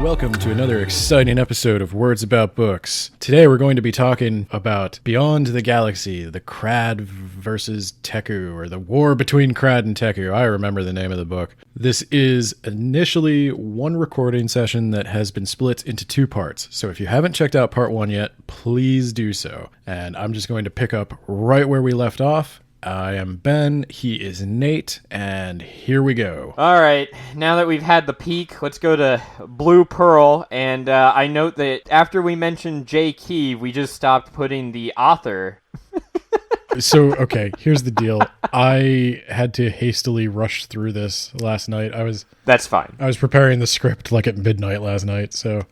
welcome to another exciting episode of Words About Books. Today we're going to be talking about Beyond the Galaxy, the Krad versus Teku, or the war between Krad and Teku. I remember the name of the book. This is initially one recording session that has been split into two parts. So if you haven't checked out part one yet, please do so. And I'm just going to pick up right where we left off. I am Ben, he is Nate, and here we go. All right, now that we've had the peak, let's go to Blue Pearl, and I note that after we mentioned J. Key, we just stopped putting the author. So, okay, here's the deal. I had to hastily rush through this last night. That's fine. I was preparing the script like at midnight last night, so...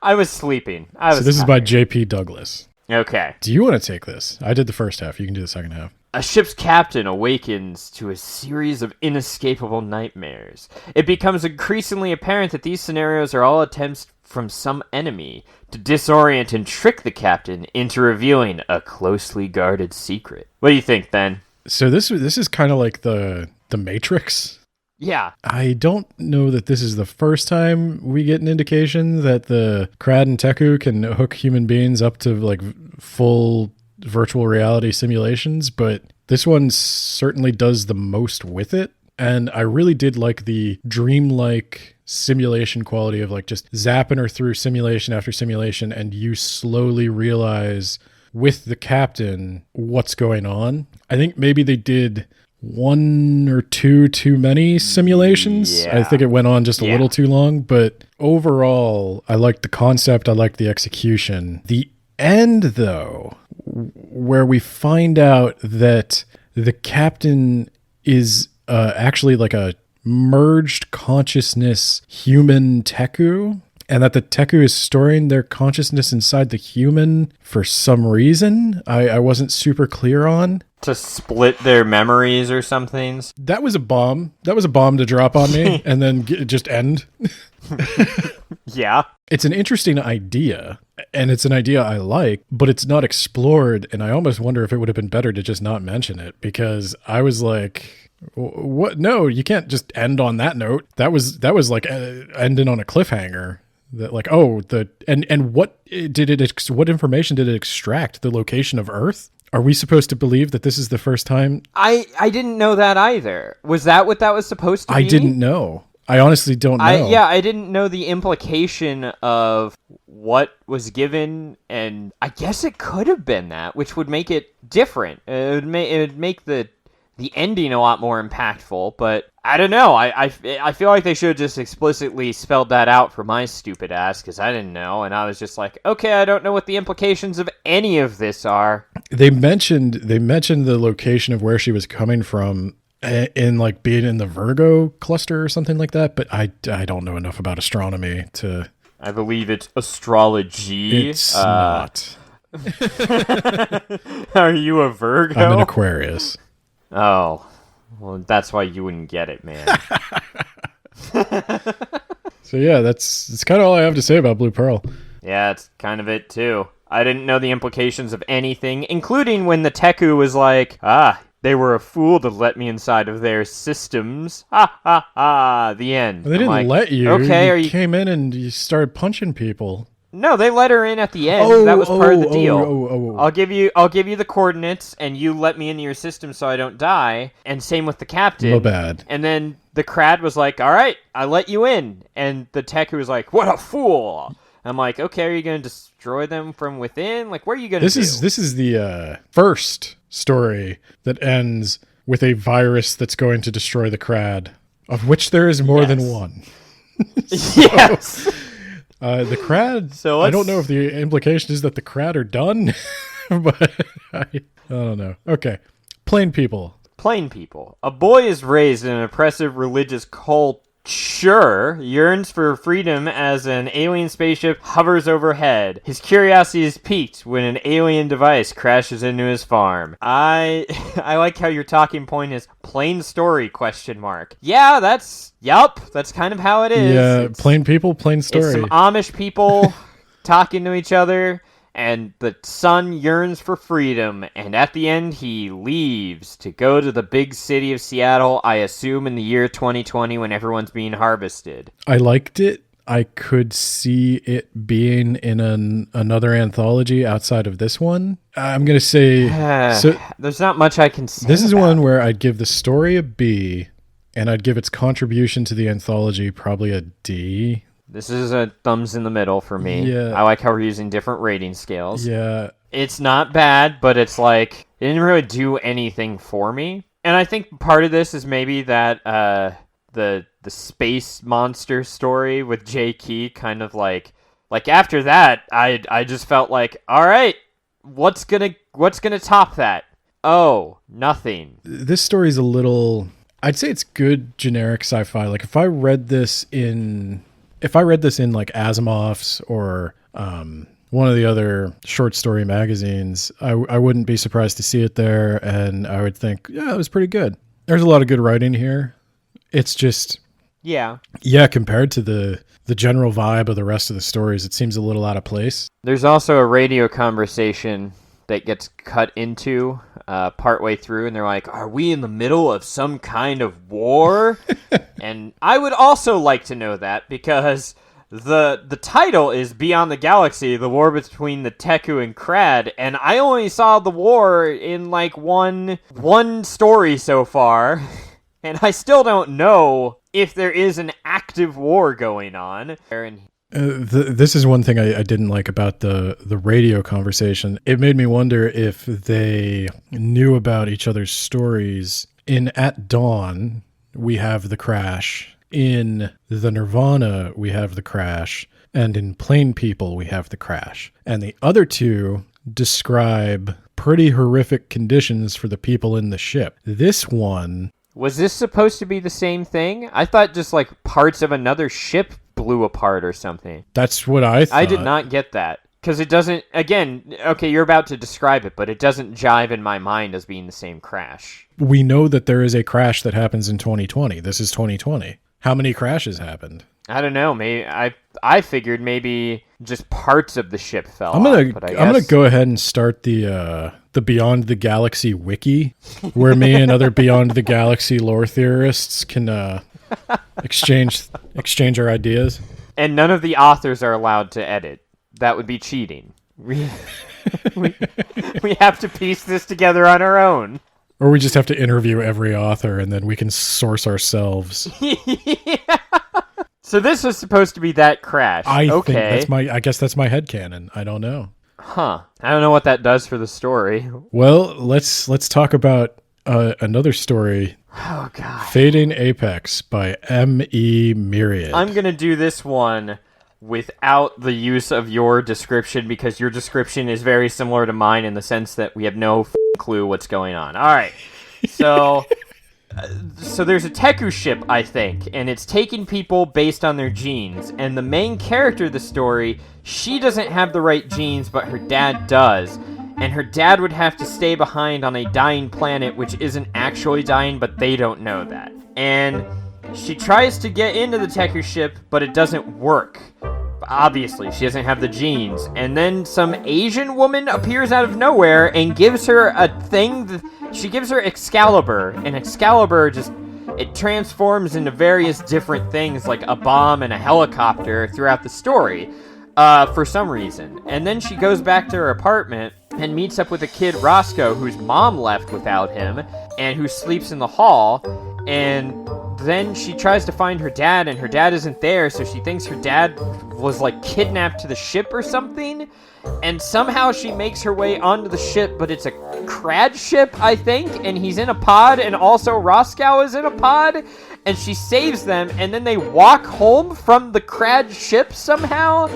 I was sleeping. So this is by J.P. Douglas. Okay. Do you want to take this? I did the first half. You can do the second half. A ship's captain awakens to a series of inescapable nightmares. It becomes increasingly apparent that these scenarios are all attempts from some enemy to disorient and trick the captain into revealing a closely guarded secret. What do you think, Ben? So this is kind of like the Matrix. Yeah. I don't know that this is the first time we get an indication that the Krad and Teku can hook human beings up to like full virtual reality simulations, but this one certainly does the most with it. And I really did like the dreamlike simulation quality of like just zapping her through simulation after simulation, and you slowly realize with the captain what's going on. I think maybe they did one or two too many simulations. Yeah. I think it went on just a little too long, but overall, I liked the concept. I liked the execution. The end, though, where we find out that the captain is actually like a merged consciousness human Teku, and that the Teku is storing their consciousness inside the human for some reason I wasn't super clear on. To split their memories or something. That was a bomb. That was a bomb to drop on me and then just end. Yeah. It's an interesting idea, and it's an idea I like, but it's not explored, and I almost wonder if it would have been better to just not mention it, because I was like, what? No, you can't just end on that note. That was like ending on a cliffhanger. That like, oh, and what did it? What information did it extract? The location of Earth? Are we supposed to believe that this is the first time? I didn't know that either. Was that what that was supposed to be? I didn't know. I honestly don't know. I didn't know the implication of what was given, and I guess it could have been that, which would make it different. It would make the ending a lot more impactful, but I don't know. I feel like they should have just explicitly spelled that out for my stupid ass, because I didn't know, and I was just like, okay, I don't know what the implications of any of this are. They mentioned the location of where she was coming from in like being in the Virgo cluster or something like that, but I don't know enough about astronomy to... I believe it's astrology. It's not. Are you a Virgo? I'm an Aquarius. Oh, well, that's why you wouldn't get it, man. So yeah, that's kind of all I have to say about Blue Pearl. Yeah, it's kind of it too. I didn't know the implications of anything, including when the Teku was like, they were a fool to let me inside of their systems. Ha ha ha, the end. Well, they didn't let you. Okay, you came in and you started punching people. No, they let her in at the end. That was part of the deal. Oh. I'll give you the coordinates, and you let me into your system so I don't die. And same with the captain. No bad. And then the Krad was like, all right, I let you in. And the Teku was like, what a fool. I'm like, okay, are you going to destroy them from within? Like, what are you going to do? This is the first story that ends with a virus that's going to destroy the Krad, of which there is more than one. Yes. The Krad, so I don't know if the implication is that the Krad are done, but I don't know. Okay. Plain people. A boy is raised in an oppressive religious culture, yearns for freedom as an alien spaceship hovers overhead. His curiosity is piqued when an alien device crashes into his farm. I like how your talking point is plain story ? Yeah, that's kind of how it is. Yeah, plain people, plain story. It's some Amish people talking to each other, and the son yearns for freedom, and at the end he leaves to go to the big city of Seattle, I assume in the year 2020 when everyone's being harvested. I liked it. I could see it being in another anthology outside of this one. I'm going to say... so there's not much I can say. This is about one where I'd give the story a B, and I'd give its contribution to the anthology probably a D. This is a thumbs in the middle for me. Yeah. I like how we're using different rating scales. Yeah. It's not bad, but it's like, it didn't really do anything for me. And I think part of this is maybe that the space monster story with Jay Key kind of like after that, I just felt like, all right, what's gonna top that? Oh, nothing. This story's a little... I'd say it's good generic sci-fi. Like if I read this in like Asimov's or one of the other short story magazines, I wouldn't be surprised to see it there, and I would think, yeah, it was pretty good. There's a lot of good writing here. It's just, yeah, compared to the general vibe of the rest of the stories, it seems a little out of place. There's also a radio conversation that gets cut into partway through, and they're like, are we in the middle of some kind of war? And I would also like to know that, because the title is Beyond the Galaxy, the war between the Teku and Krad, and I only saw the war in like one story so far, and I still don't know if there is an active war going on. This is one thing I didn't like about the radio conversation. It made me wonder if they knew about each other's stories. In At Dawn, we have the crash. In the Nirvana, we have the crash. And in Plain People, we have the crash. And the other two describe pretty horrific conditions for the people in the ship. This one... Was this supposed to be the same thing? I thought just like parts of another ship blew apart or something. That's what I thought. I did not get that. Because it doesn't, again, okay, you're about to describe it, but it doesn't jive in my mind as being the same crash. We know that there is a crash that happens in 2020. This is 2020. How many crashes happened? I don't know. Maybe I figured maybe just parts of the ship fell I'm gonna off, go ahead and start the Beyond the Galaxy wiki, where me and other Beyond the Galaxy lore theorists can exchange our ideas. And none of the authors are allowed to edit. That would be cheating. We have to piece this together on our own. Or we just have to interview every author, and then we can source ourselves. Yeah. So this was supposed to be that crash. I guess that's my headcanon. I don't know. Huh. I don't know what that does for the story. Well, let's talk about another story. Oh, God. Fading Apex by M.E. Myriad. I'm going to do this one without the use of your description, because your description is very similar to mine in the sense that we have no clue what's going on. All right. So... So there's a Teku ship, I think, and it's taking people based on their genes. And the main character of the story, she doesn't have the right genes, but her dad does. And her dad would have to stay behind on a dying planet, which isn't actually dying, but they don't know that. And she tries to get into the Teku ship, but it doesn't work. Obviously, she doesn't have the genes. And then some Asian woman appears out of nowhere and gives her a thing. She gives her Excalibur, and Excalibur it transforms into various different things, like a bomb and a helicopter throughout the story, for some reason. And then she goes back to her apartment and meets up with a kid, Roscoe, whose mom left without him, and who sleeps in the hall. And then she tries to find her dad, and her dad isn't there, so she thinks her dad was, like, kidnapped to the ship or something. And somehow she makes her way onto the ship, but it's a Krad ship, I think, and he's in a pod, and also Roscoe is in a pod, and she saves them, and then they walk home from the Krad ship somehow,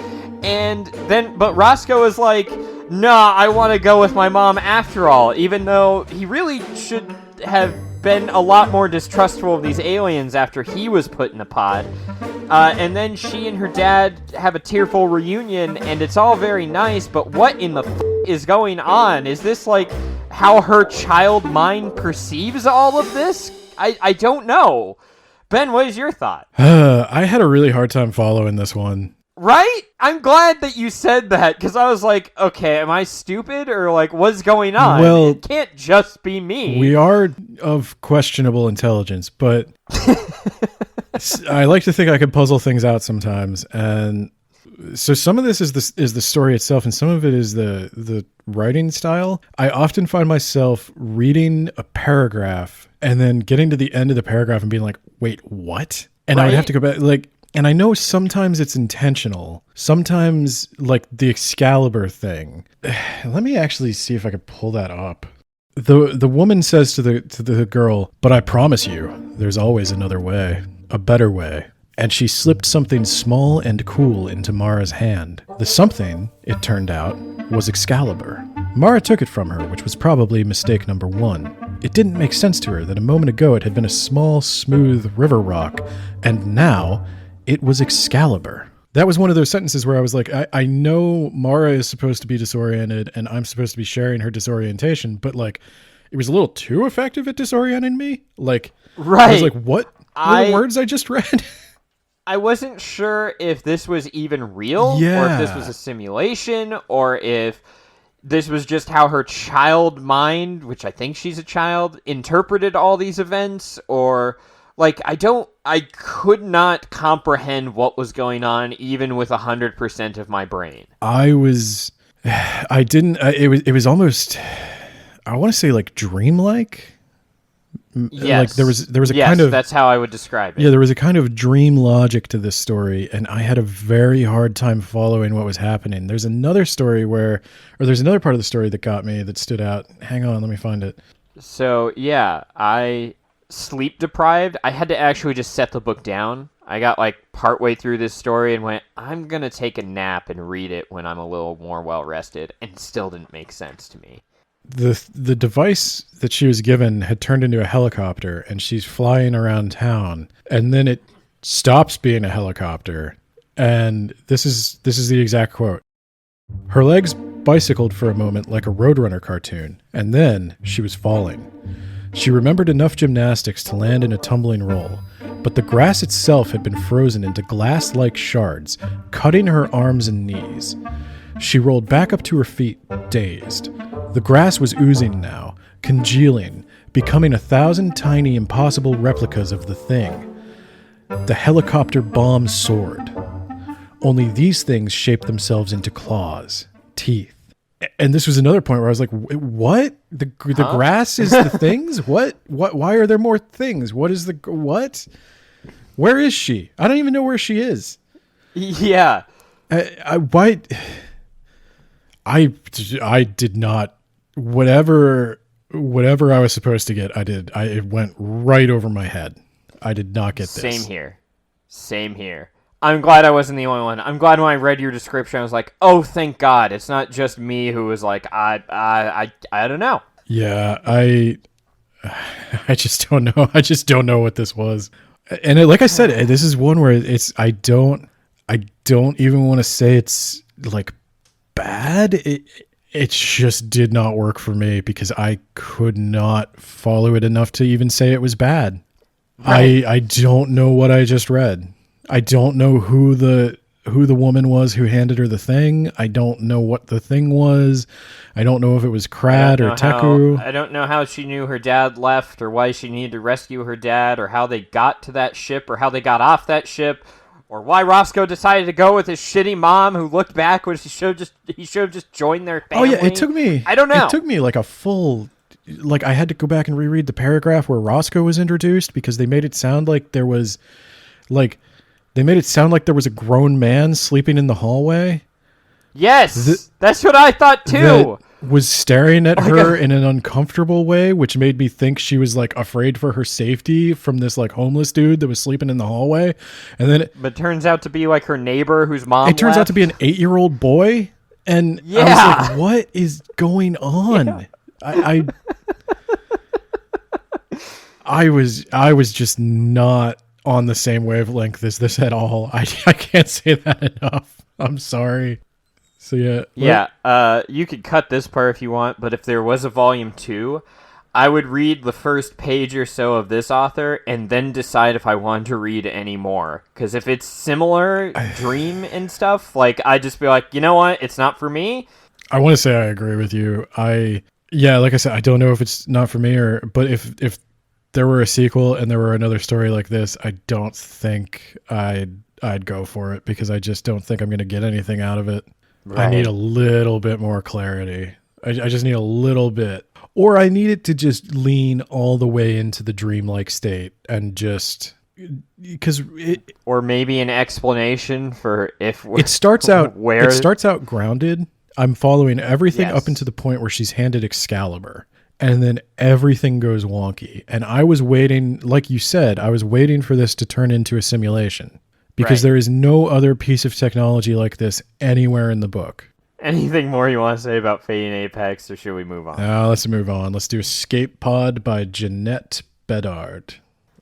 but Roscoe is like, nah, I want to go with my mom after all, even though he really should have been a lot more distrustful of these aliens after he was put in a pod. And then she and her dad have a tearful reunion, and it's all very nice, but what in the is going on? Is this, like, how her child mind perceives all of this? I don't know. Ben, what is your thought? I had a really hard time following this one. Right? I'm glad that you said that, because I was like, okay, am I stupid, or, like, what's going on? Well, it can't just be me. We are of questionable intelligence, but I like to think I can puzzle things out sometimes, and so some of this is the story itself, and some of it is the writing style. I often find myself reading a paragraph and then getting to the end of the paragraph and being like, "Wait, what?" And I would have to go back, like. And I know sometimes it's intentional. Sometimes, like the Excalibur thing. Let me actually see if I can pull that up. The woman says to the girl, "But I promise you, there's always another way, a better way." And she slipped something small and cool into Mara's hand. The something, it turned out, was Excalibur. Mara took it from her, which was probably mistake number one. It didn't make sense to her that a moment ago it had been a small, smooth river rock, and now it was Excalibur. That was one of those sentences where I was like, I know Mara is supposed to be disoriented and I'm supposed to be sharing her disorientation, but like, it was a little too effective at disorienting me. Like, I was like, what were the words I just read? I wasn't sure if this was even real, Yeah. or if this was a simulation, or if this was just how her child mind, which I think she's a child, interpreted all these events, or like, I could not comprehend what was going on even with 100% of my brain. It was almost, I want to say like dreamlike. Yes. Like there was a kind of, that's how I would describe it. Yeah, there was a kind of dream logic to this story, and I had a very hard time following what was happening. There's another there's another part of the story that got me, that stood out. Hang on, let me find it. So, yeah, I sleep deprived. I had to actually just set the book down. I got like partway through this story and went, I'm going to take a nap and read it when I'm a little more well rested, and it still didn't make sense to me. The device that she was given had turned into a helicopter, and she's flying around town, and then it stops being a helicopter, and this is the exact quote. Her legs bicycled for a moment like a Roadrunner cartoon, and then she was falling. She remembered enough gymnastics to land in a tumbling roll, but the grass itself had been frozen into glass-like shards, cutting her arms and knees. She rolled back up to her feet, dazed. The grass was oozing now, congealing, becoming 1,000 tiny, impossible replicas of the thing. The helicopter bomb soared. Only these things shaped themselves into claws, teeth. And this was another point where I was like, what? The grass is the things? What? Why are there more things? What? Where is she? I don't even know where she is. Yeah. I did not, whatever I was supposed to get, I did. It went right over my head. I did not get this. Same here. I'm glad I wasn't the only one. I'm glad when I read your description, I was like, oh, thank God. It's not just me who was like, I don't know. Yeah, I just don't know. I just don't know what this was. And like I said, this is one where I don't even want to say it's like bad. It just did not work for me because I could not follow it enough to even say it was bad. Right. I don't know what I just read. I don't know who the woman was who handed her the thing. I don't know what the thing was. I don't know if it was Krad or Teku. I don't know how she knew her dad left, or why she needed to rescue her dad, or how they got to that ship, or how they got off that ship, or why Roscoe decided to go with his shitty mom who looked back when he should have just joined their family. Oh yeah, it took me. I don't know. It took me like a full. Like I had to go back and reread the paragraph where Roscoe was introduced because they made it sound like there was, like, they made it sound like there was a grown man sleeping in the hallway. Yes, that's what I thought too. That was staring at her in an uncomfortable way, which made me think she was like afraid for her safety from this like homeless dude that was sleeping in the hallway. And then, but turns out to be like her neighbor whose mom. It turns out to be an 8-year-old boy, and I was like, "What is going on?" Yeah. I was just not on the same wavelength as this at all. I can't say that enough. I'm sorry. So yeah. Yeah, you could cut this part if you want, but if there was a volume 2, I would read the first page or so of this author and then decide if I wanted to read any more. Because if it's similar dream and stuff, like I'd just be like, you know what, it's not for me. I want to say I agree with you. Like I said, I don't know if it's not for me but if there were a sequel and there were another story like this, I don't think I'd go for it, because I just don't think I'm going to get anything out of it. Right. I need a little bit more clarity. I just need a little bit. Or I need it to just lean all the way into the dreamlike state and just... because or maybe an explanation for if it starts out grounded. I'm following everything up into the point where she's handed Excalibur, and then everything goes wonky. And I was waiting, like you said, I was waiting for this to turn into a simulation, because there is no other piece of technology like this anywhere in the book. Anything more you want to say about Fate and Apex, or should we move on? Let's move on. Let's do Escape Pod by Jeanette Bedard.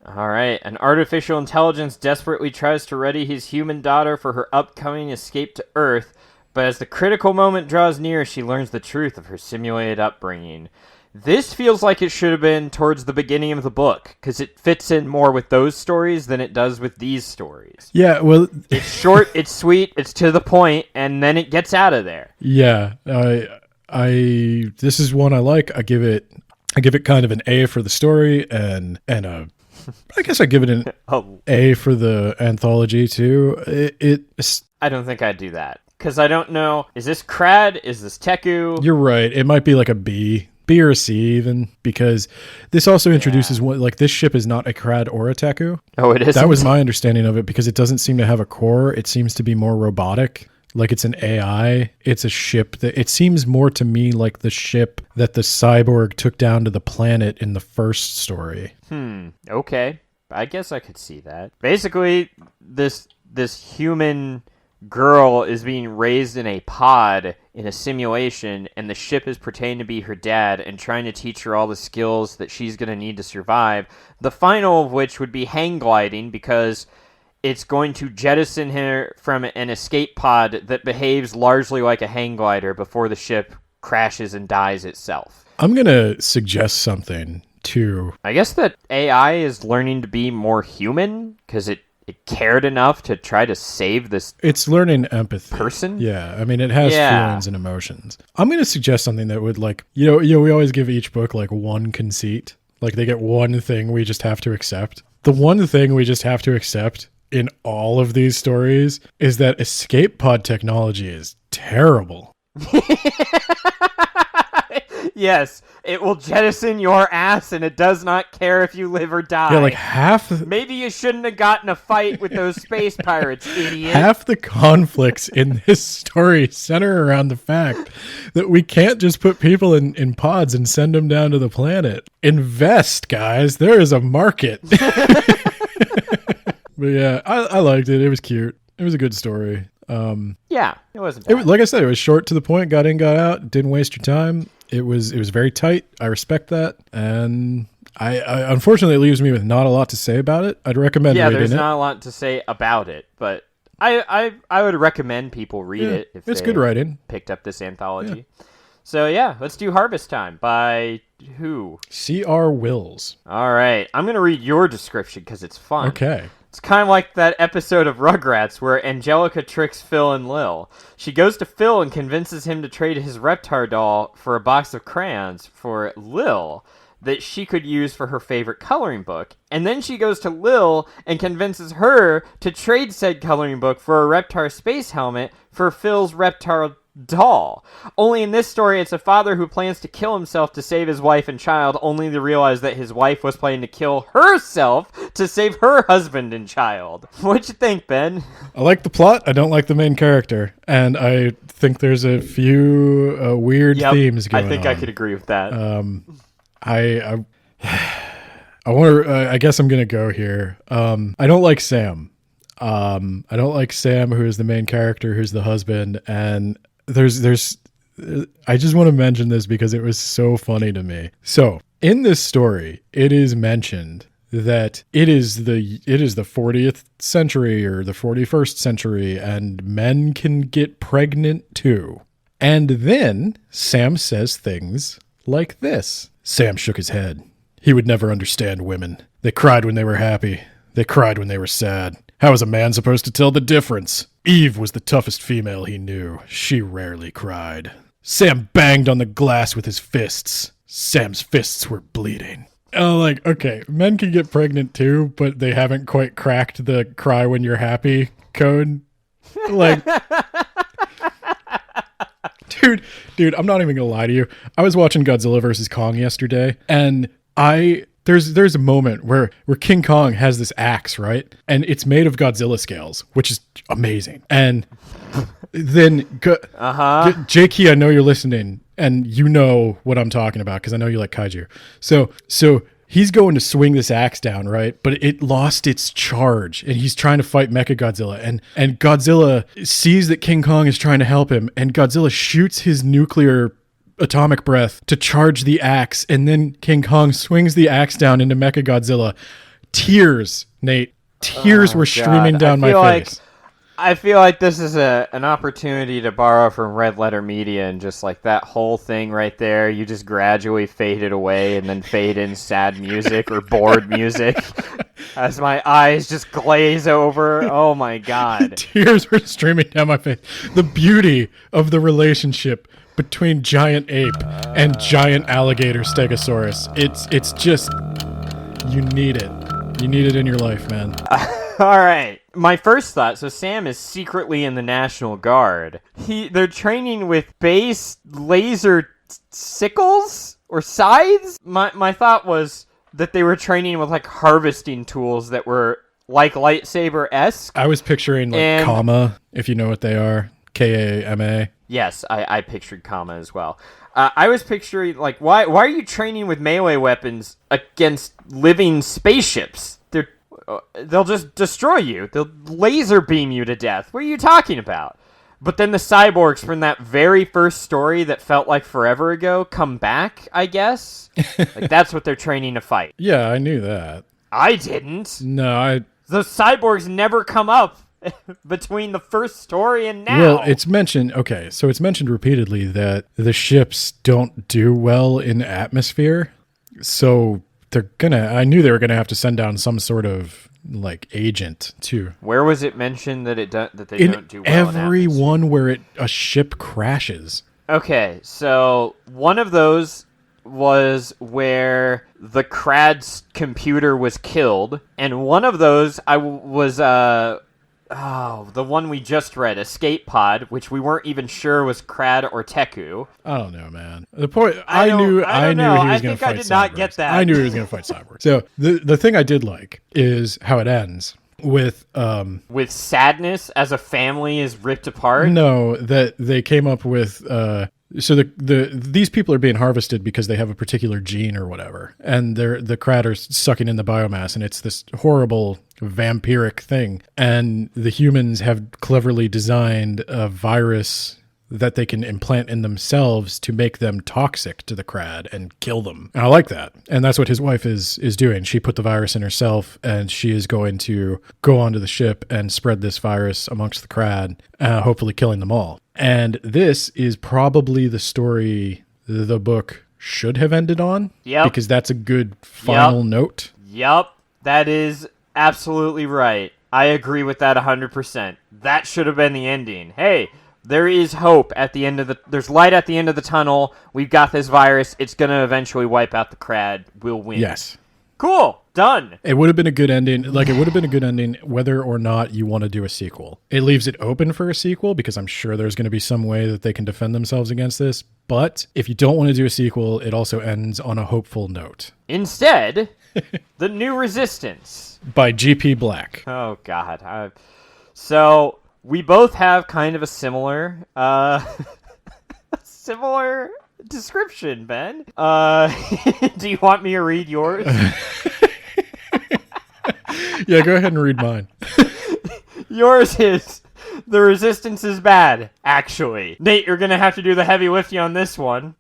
All right. An artificial intelligence desperately tries to ready his human daughter for her upcoming escape to Earth, but as the critical moment draws near, she learns the truth of her simulated upbringing. This feels like it should have been towards the beginning of the book, because it fits in more with those stories than it does with these stories. Yeah, well... it's short, it's sweet, it's to the point, and then it gets out of there. Yeah, this is one I like. I give it kind of an A for the story, and I guess I give it an A for the anthology too. I don't think I'd do that, because I don't know. Is this Krad? Is this Teku? You're right. It might be like a B or a C even, because this also introduces one, like, this ship is not a Krad or a Teku. Oh, it isn't? That was my understanding of it, because it doesn't seem to have a core. It seems to be more robotic. Like, it's an AI. It's a ship that, it seems more to me like the ship that the cyborg took down to the planet in the first story. Okay. I guess I could see that. Basically, this human girl is being raised in a pod in a simulation, and the ship is pretending to be her dad and trying to teach her all the skills that she's going to need to survive. The final of which would be hang gliding, because it's going to jettison her from an escape pod that behaves largely like a hang glider before the ship crashes and dies itself. I'm going to suggest something too. I guess that AI is learning to be more human, because it cared enough to try to save this. It's learning empathy. Person? Yeah. I mean, it has feelings and emotions. I'm going to suggest something that would, like, we always give each book like one conceit. Like, they get one thing we just have to accept. The one thing we just have to accept in all of these stories is that escape pod technology is terrible. Yes, it will jettison your ass, and it does not care if you live or die. Yeah, like maybe you shouldn't have gotten a fight with those space pirates, idiot. Half the conflicts in this story center around the fact that we can't just put people in pods and send them down to the planet. Invest, guys. There is a market. But yeah, I liked it. It was cute. It was a good story. Yeah, it wasn't bad. Like I said, it was short to the point, got in, got out, didn't waste your time. It was very tight. I respect that. And I unfortunately, it leaves me with not a lot to say about it. I'd recommend reading it. Yeah, there's not a lot to say about it, but I would recommend people read it if it's good writing. Picked up this anthology. Yeah. So yeah, let's do Harvest Time by who? C.R. Wills. All right, I'm going to read your description because it's fun. Okay. It's kind of like that episode of Rugrats where Angelica tricks Phil and Lil. She goes to Phil and convinces him to trade his Reptar doll for a box of crayons for Lil that she could use for her favorite coloring book. And then she goes to Lil and convinces her to trade said coloring book for a Reptar space helmet for Phil's Reptar doll. Only in this story, it's a father who plans to kill himself to save his wife and child, only to realize that his wife was planning to kill herself to save her husband and child. What'd you think, Ben? I like the plot. I don't like the main character. And I think there's a few weird themes going on. I think I could agree with that. I want to, I guess I'm going to go here. I don't like Sam. I don't like Sam, who is the main character, who's the husband, and there's I just want to mention this because it was so funny to me. So in this story, it is mentioned that it is the 40th century or the 41st century, and men can get pregnant too. And then Sam says things like this. Sam shook his head. He would never understand women. They cried when they were happy. They cried when they were sad. How was a man supposed to tell the difference? Eve was the toughest female he knew. She rarely cried. Sam banged on the glass with his fists. Sam's fists were bleeding. Oh, like, okay, men can get pregnant too, but they haven't quite cracked the cry when you're happy code. Like, dude, I'm not even gonna lie to you. I was watching Godzilla vs. Kong yesterday, and there's a moment where King Kong has this axe, right? And it's made of Godzilla scales, which is amazing. And then Jakey, I know you're listening, and you know what I'm talking about because I know you like kaiju. So he's going to swing this axe down, right? But it lost its charge, and he's trying to fight Mechagodzilla. And Godzilla sees that King Kong is trying to help him, and Godzilla shoots his nuclear atomic breath to charge the axe, and then King Kong swings the axe down into Mechagodzilla. Tears, Nate. Tears were streaming down my face. I feel like this is an opportunity to borrow from Red Letter Media, and just like that whole thing right there, you just gradually fade it away and then fade in sad music or bored music as my eyes just glaze over. Oh my God. Tears were streaming down my face. The beauty of the relationship between giant ape and giant alligator stegosaurus. It's just, you need it. You need it in your life, man. All right. My first thought, so Sam is secretly in the National Guard. They're training with base laser sickles or scythes? My thought was that they were training with like harvesting tools that were like lightsaber-esque. I was picturing like Kama, if you know what they are. Kama. Yes, I pictured Kama as well. I was picturing like why are you training with melee weapons against living spaceships? They'll just destroy you. They'll laser beam you to death. What are you talking about? But then the cyborgs from that very first story that felt like forever ago come back, I guess. Like that's what they're training to fight. Yeah, I knew that. I didn't. No, The cyborgs never come up between the first story and now. Well, it's mentioned, okay, so it's mentioned repeatedly that the ships don't do well in atmosphere. So I knew they were gonna have to send down some sort of like agent too. Where was it mentioned that they don't do well in every one where a ship crashes? Okay, so one of those was where the Krad's computer was killed, and one of those was the one we just read, Escape Pod, which we weren't even sure was Krad or Teku. I don't know, man. The point I knew he was going to fight. I think I did not get that. I knew he was going to fight Cyborg. So the thing I did like is how it ends with sadness as a family is ripped apart. No, that they came up with. So these people are being harvested because they have a particular gene or whatever, and the Krad are sucking in the biomass, and it's this horrible vampiric thing. And the humans have cleverly designed a virus that they can implant in themselves to make them toxic to the Krad and kill them. And I like that. And that's what his wife is doing. She put the virus in herself, and she is going to go onto the ship and spread this virus amongst the Krad, hopefully killing them all. And this is probably the story the book should have ended on. Yep. Because that's a good final note. Yep. That is absolutely right. I agree with that 100%. That should have been the ending. Hey, there is hope at the end of there's light at the end of the tunnel. We've got this virus. It's going to eventually wipe out the Krad. We'll win. Yes. Cool. Done. It would have been a good ending. Like, it would have been a good ending whether or not you want to do a sequel. It leaves it open for a sequel because I'm sure there's going to be some way that they can defend themselves against this. But if you don't want to do a sequel, it also ends on a hopeful note. Instead, The New Resistance. By G.P. Black. Oh, God. So, we both have kind of a similar description, Ben. Do you want me to read yours? Yeah, go ahead and read mine. Yours is, the Resistance is bad, actually. Nate, you're going to have to do the heavy lifting on this one.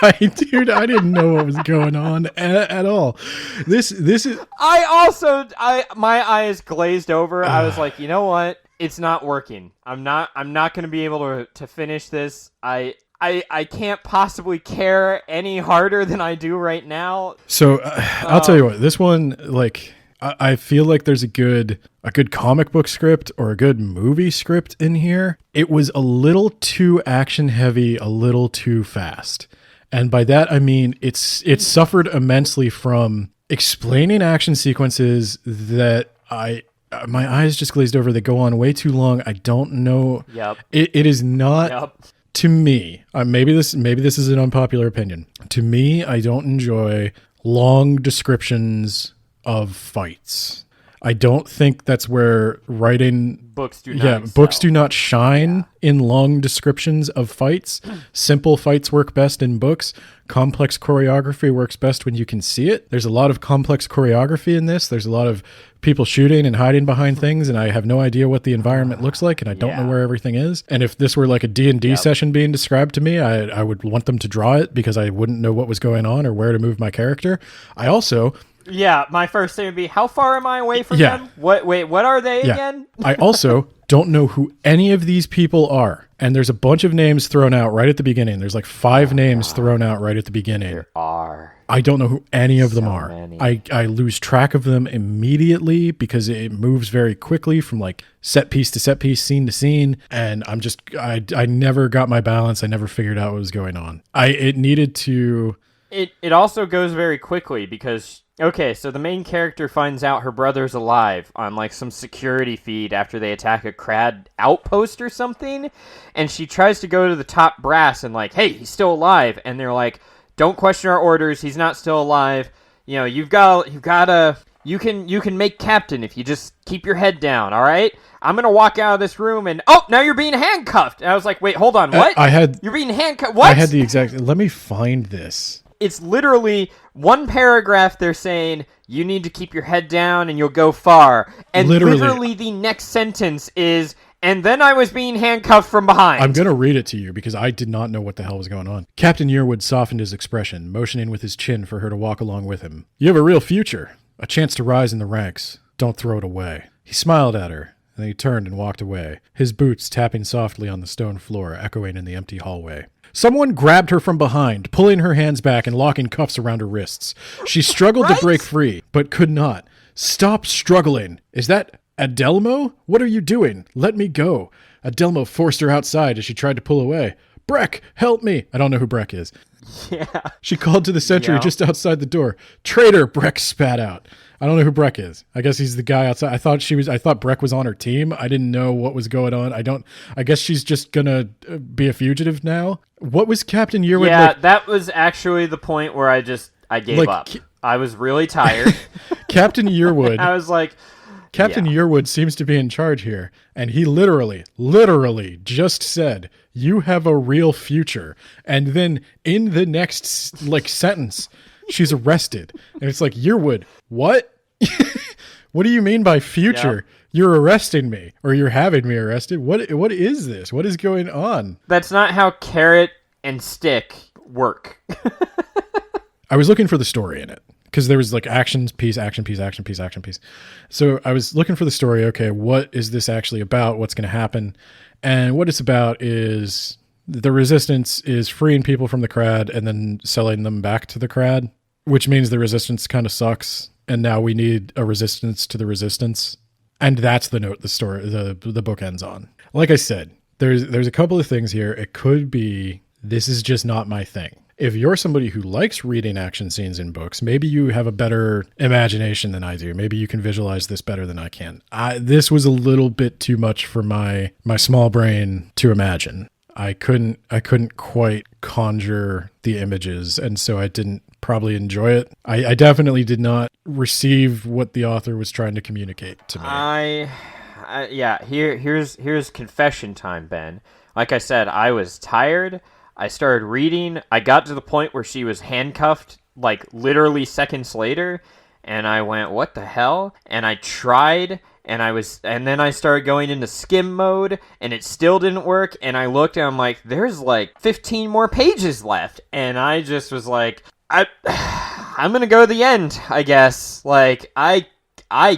I didn't know what was going on at all. This is... my eyes glazed over. I was like, you know what? It's not working. I'm not going to be able to finish this. I can't possibly care any harder than I do right now. So I'll tell you what, this one, like, I feel like there's a good comic book script or a good movie script in here. It was a little too action heavy, a little too fast. And by that, I mean, it suffered immensely from explaining action sequences that my eyes just glazed over. They go on way too long. I don't know. Yep. It is not... Yep. To me, maybe this is an unpopular opinion. To me, I don't enjoy long descriptions of fights. I don't think that's where writing books do not shine in long descriptions of fights. Simple fights work best in books. Complex choreography works best when you can see it. There's a lot of complex choreography in this. There's a lot of people shooting and hiding behind things, and I have no idea what the environment looks like, and I don't know where everything is. And if this were like a D&D session being described to me, I would want them to draw it because I wouldn't know what was going on or where to move my character. I also... Yeah, my first thing would be, how far am I away from them? What are they again? I also don't know who any of these people are. And there's a bunch of names thrown out right at the beginning. There's like 5 names thrown out right at the beginning. There are. I don't know who any of them are. Many. I lose track of them immediately because it moves very quickly from like set piece to set piece, scene to scene. And I never got my balance. I never figured out what was going on. It needed to... It also goes very quickly because... Okay, so the main character finds out her brother's alive on, like, some security feed after they attack a Krad outpost or something, and she tries to go to the top brass and, like, hey, he's still alive, and they're like, don't question our orders, he's not still alive, you know, you can make captain if you just keep your head down, alright? I'm gonna walk out of this room and, oh, now you're being handcuffed! And I was like, wait, hold on, what? You're being handcuffed, what? I had the exact... Let me find this. It's literally one paragraph they're saying, you need to keep your head down and you'll go far. And literally the next sentence is, and then I was being handcuffed from behind. I'm going to read it to you because I did not know what the hell was going on. Captain Yearwood softened his expression, motioning with his chin for her to walk along with him. You have a real future, a chance to rise in the ranks. Don't throw it away. He smiled at her, and then he turned and walked away, his boots tapping softly on the stone floor, echoing in the empty hallway. Someone grabbed her from behind, pulling her hands back and locking cuffs around her wrists. She struggled to break free, but could not. Stop struggling. Is that Adelmo? What are you doing? Let me go. Adelmo forced her outside as she tried to pull away. Breck, help me. I don't know who Breck is. Yeah. She called to the sentry just outside the door. Traitor, Breck spat out. I don't know who Breck is. I guess he's the guy outside. I thought Breck was on her team. I didn't know what was going on. I guess she's just gonna be a fugitive now. What was Captain Yearwood like? Yeah, that was actually the point where I gave up. I was really tired. Captain Yearwood. I was like, Captain Yearwood seems to be in charge here. And he literally just said, you have a real future. And then in the next sentence, she's arrested. And it's like, Yearwood, what? What do you mean by future? Yep. You're arresting me, or you're having me arrested. What is this? What is going on? That's not how carrot and stick work. I was looking for the story in it because there was like action piece. So I was looking for the story. Okay, what is this actually about? What's going to happen? And what it's about is the resistance is freeing people from the Krad and then selling them back to the Krad, which means the resistance kind of sucks. And now we need a resistance to the resistance. And that's the note the book ends on. Like I said, there's a couple of things here. It could be, this is just not my thing. If you're somebody who likes reading action scenes in books, maybe you have a better imagination than I do. Maybe you can visualize this better than I can. This was a little bit too much for my small brain to imagine. I couldn't quite conjure the images, and so I didn't probably enjoy it. I definitely did not receive what the author was trying to communicate to me. Here's confession time, Ben. Like I said, I was tired. I started reading. I got to the point where she was handcuffed, like literally seconds later, and I went, what the hell? And I tried, and then I started going into skim mode, and it still didn't work, and I looked, and I'm like, there's like 15 more pages left, and I just was like, I'm gonna go to the end, I guess. Like, I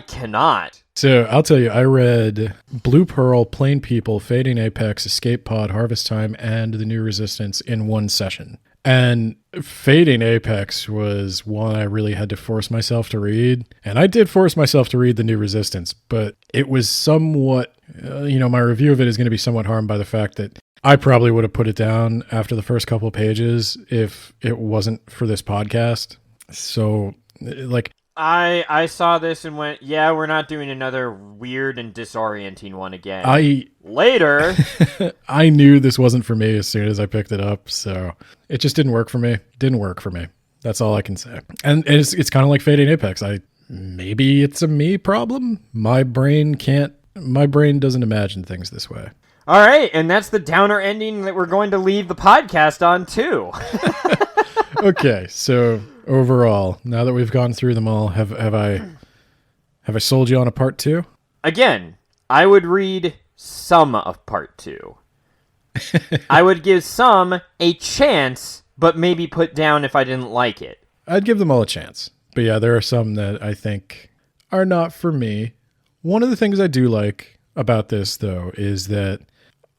cannot. So I'll tell you, I read Blue Pearl, Plain People, Fading Apex, Escape Pod, Harvest Time, and The New Resistance in one session. And Fading Apex was one I really had to force myself to read. And I did force myself to read The New Resistance, but it was somewhat, my review of it is going to be somewhat harmed by the fact that I probably would have put it down after the first couple of pages if it wasn't for this podcast. So, like, I saw this and went, yeah, we're not doing another weird and disorienting one again. Later. I knew this wasn't for me as soon as I picked it up, so it just didn't work for me. Didn't work for me. That's all I can say. And it's kind of like Fading Apex. Maybe it's a me problem. My brain doesn't imagine things this way. All right, and that's the downer ending that we're going to leave the podcast on too. Okay, so overall, now that we've gone through them all, have I sold you on a part 2? Again, I would read some of part 2. I would give some a chance, but maybe put down if I didn't like it. I'd give them all a chance. But yeah, there are some that I think are not for me. One of the things I do like about this, though, is that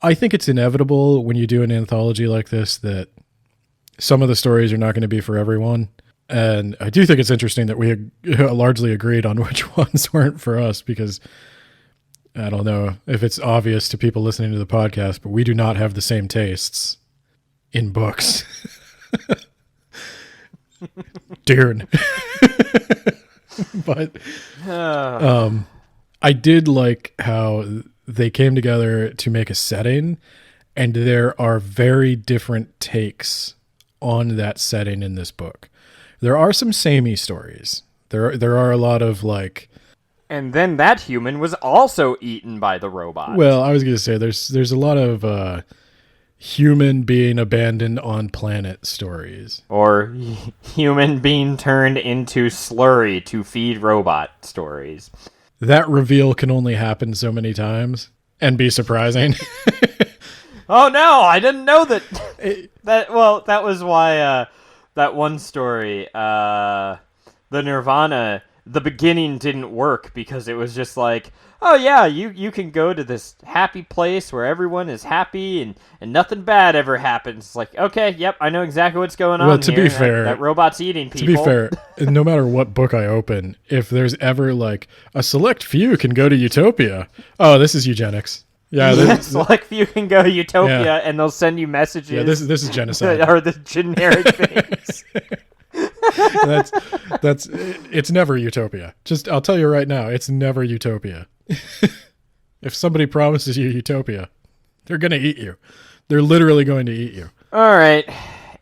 I think it's inevitable when you do an anthology like this that some of the stories are not going to be for everyone. And I do think it's interesting that we largely agreed on which ones weren't for us, because I don't know if it's obvious to people listening to the podcast, but we do not have the same tastes in books. Darn. But I did like how they came together to make a setting, and there are very different takes on that setting in this book. There are some samey stories. There are a lot of like... And then that human was also eaten by the robot. Well, I was going to say there's a lot of human being abandoned on planet stories. Or human being turned into slurry to feed robot stories. That reveal can only happen so many times and be surprising. Oh no, I didn't know that. That was why that one story, the Nirvana, the beginning didn't work because it was just like, oh yeah, you can go to this happy place where everyone is happy and nothing bad ever happens. It's like, okay, yep, I know exactly what's going on. Well, to here. be fair, that robot's eating people. To be fair, no matter what book I open, if there's ever like a select few can go to Utopia, oh, this is eugenics. Yeah, select few can go to Utopia, and they'll send you messages. Yeah, this is genocide. That are the generic things. that's it's never Utopia. I'll tell you right now, it's never Utopia. If somebody promises you Utopia, they're going to eat you. They're literally going to eat you. All right.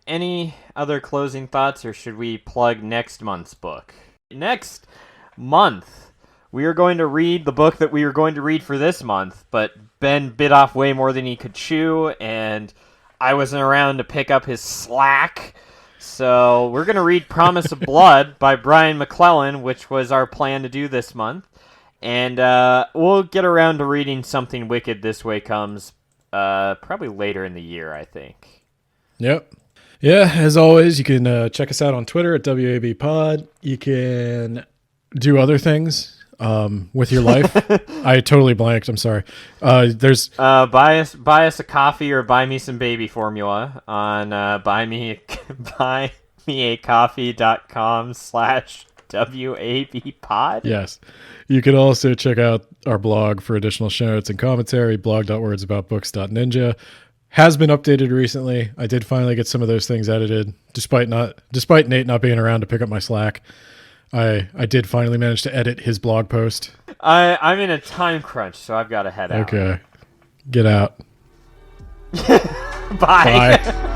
Any other closing thoughts, or should we plug next month's book? Next month, we are going to read the book that we were going to read for this month, but Ben bit off way more than he could chew, and I wasn't around to pick up his slack. So we're going to read Promise of Blood by Brian McClellan, which was our plan to do this month. And we'll get around to reading Something Wicked This Way Comes probably later in the year, I think. Yep. Yeah, as always, you can check us out on Twitter at WABpod. You can do other things with your life. I totally blanked. I'm sorry. There's buy us a coffee or buy me some baby formula on buymeacoffee.com/WABpod. Yes. You can also check out our blog for additional show notes and commentary, blog.wordsaboutbooks.ninja. Has been updated recently. I did finally get some of those things edited, despite Nate not being around to pick up my slack. I did finally manage to edit his blog post. I'm in a time crunch, so I've got to head out. Okay. Get out. Bye. Bye.